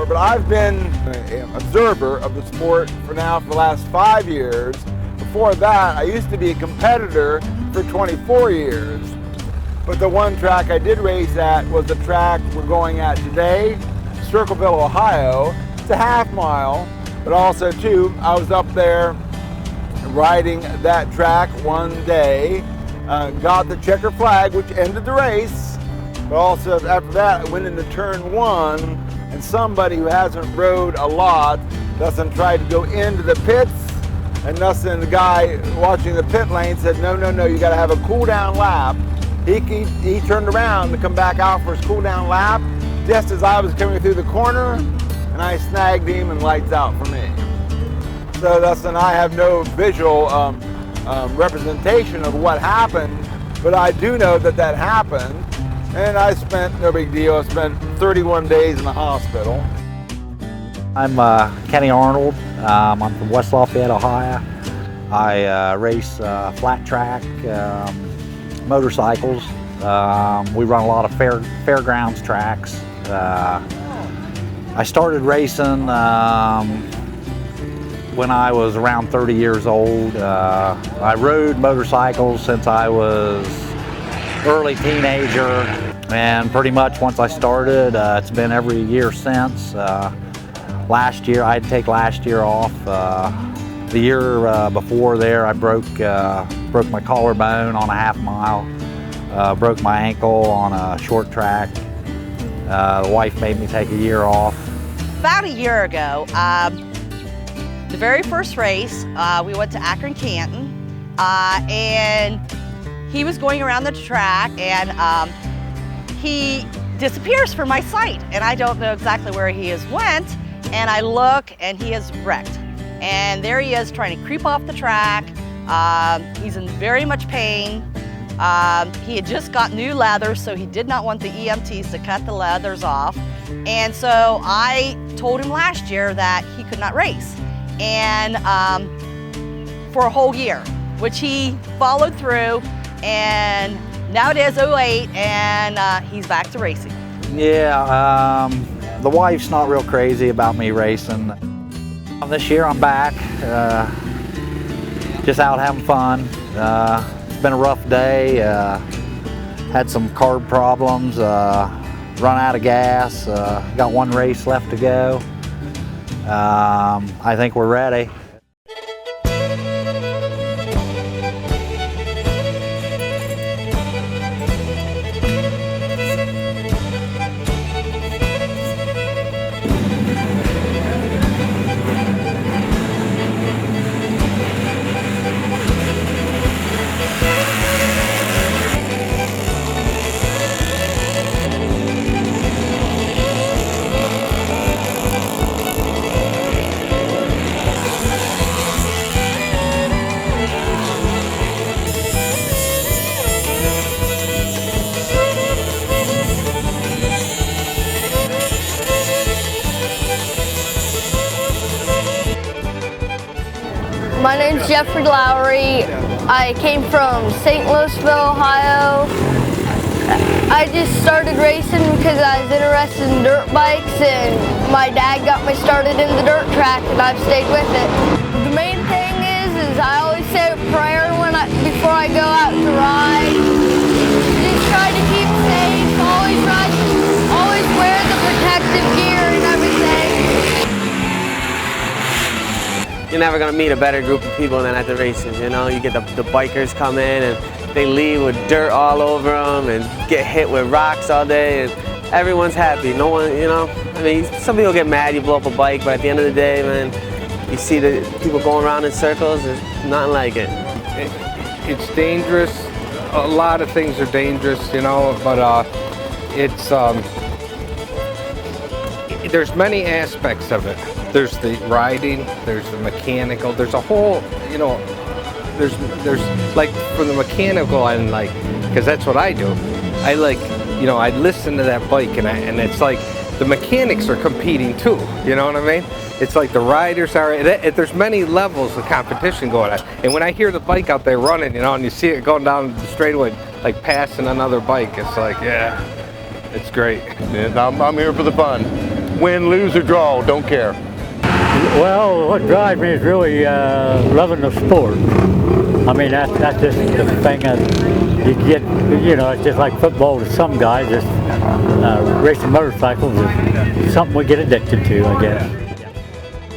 but I've been an observer of the sport for the last 5 years. Before that, I used to be a competitor for 24 years. But the one track I did race at was the track we're going at today, Circleville, Ohio. It's a half mile, but also too, I was up there riding that track one day, got the checker flag, which ended the race. But also after that, I went into turn one, and somebody who hasn't rode a lot, thus'n tried to go into the pits, and thus'n the guy watching the pit lane said, no, you gotta have a cool down lap. He turned around to come back out for his cool down lap, just as I was coming through the corner, and I snagged him and lights out for me. So thus'n I have no visual representation of what happened, but I do know that that happened. And I spent, no big deal, I spent 31 days in the hospital. I'm Kenny Arnold. I'm from West Lafayette, Ohio. I race flat track motorcycles. We run a lot of fairgrounds tracks. I started racing when I was around 30 years old. I rode motorcycles since I was early teenager, and pretty much once I started, it's been every year since. Last year, I had to take last year off. The year before there, I broke my collarbone on a half mile, broke my ankle on a short track. The wife made me take a year off. About a year ago, the very first race, we went to Akron, Canton, and he was going around the track, and he disappears from my sight, and I don't know exactly where he has went, and I look, and he is wrecked. And there he is trying to creep off the track. He's in very much pain. He had just got new leather, so he did not want the EMTs to cut the leathers off. And so I told him last year that he could not race, and for a whole year, which he followed through. And now it is 08, and he's back to racing. Yeah, the wife's not real crazy about me racing. This year I'm back, just out having fun. It's been a rough day, had some carb problems, run out of gas, got one race left to go. I think we're ready. My name's Jeffrey Lowry. I came from St. Louisville, Ohio. I just started racing because I was interested in dirt bikes, and my dad got me started in the dirt track, and I've stayed with it. The main thing is I always say a prayer before I go out to ride. Just try to keep safe, always ride, always wear the protective gear and everything. You're never going to meet a better group of people than at the races, you know? You get the bikers come in and they leave with dirt all over them and get hit with rocks all day, and everyone's happy. No one, you know? I mean, some people get mad, you blow up a bike, but at the end of the day, man, you see the people going around in circles, there's nothing like it. It's dangerous. A lot of things are dangerous, you know, but there's many aspects of it. There's the riding, there's the mechanical, there's a whole, you know, there's like from the mechanical and like, because that's what I do. I like, you know, I listen to that bike and it's like the mechanics are competing too, you know what I mean? It's like the riders are, there's many levels of competition going on. And when I hear the bike out there running, you know, and you see it going down the straightaway, like passing another bike, it's like, yeah, it's great. Yeah, I'm here for the fun. win, lose, or draw, don't care. Well, what drives me is really loving the sport. I mean, that's just the thing that you get, you know, it's just like football to some guys. Just racing motorcycles is something we get addicted to, I guess.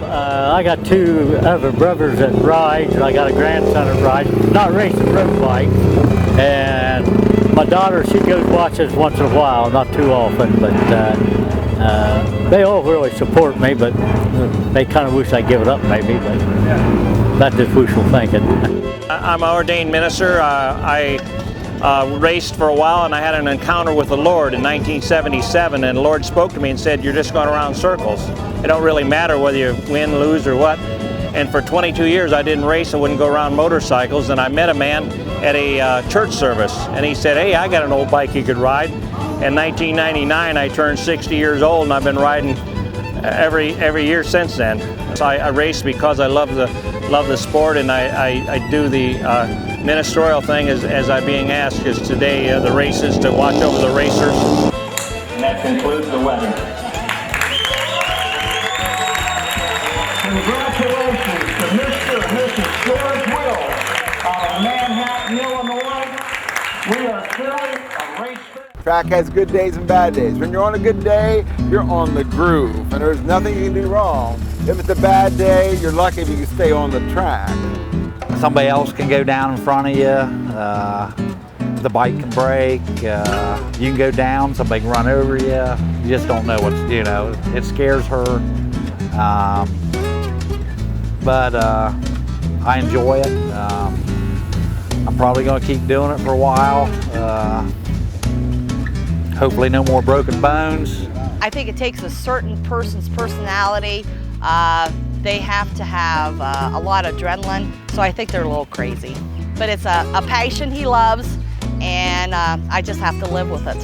I got two other brothers that ride, and I got a grandson that rides, not racing road bikes. And my daughter, she goes watches once in a while, not too often, but they all really support me, but they kind of wish I'd give it up maybe, but that's just wishful thinking. I'm an ordained minister. I raced for a while, and I had an encounter with the Lord in 1977, and the Lord spoke to me and said, "You're just going around circles. It don't really matter whether you win, lose, or what." And for 22 years I didn't race, I wouldn't go around motorcycles, and I met a man at a church service, and he said, "Hey, I got an old bike you could ride." In 1999 I turned 60 years old, and I've been riding every year since then. So I race because I love the sport, and I do the ministerial thing as I'm being asked, is today the races to watch over the racers. And that concludes the wedding. Congratulations to Mr. and Mrs. Circleville out of Manhattan, Illinois. We are truly a race. Track has good days and bad days. When you're on a good day, you're on the groove, and there's nothing you can do wrong. If it's a bad day, you're lucky if you can stay on the track. Somebody else can go down in front of you. The bike can break. You can go down, somebody can run over you. You just don't know what's, you know, it scares her. But I enjoy it. I'm probably going to keep doing it for a while. Hopefully no more broken bones. I think it takes a certain person's personality. They have to have a lot of adrenaline, so I think they're a little crazy. But it's a passion he loves, and I just have to live with it.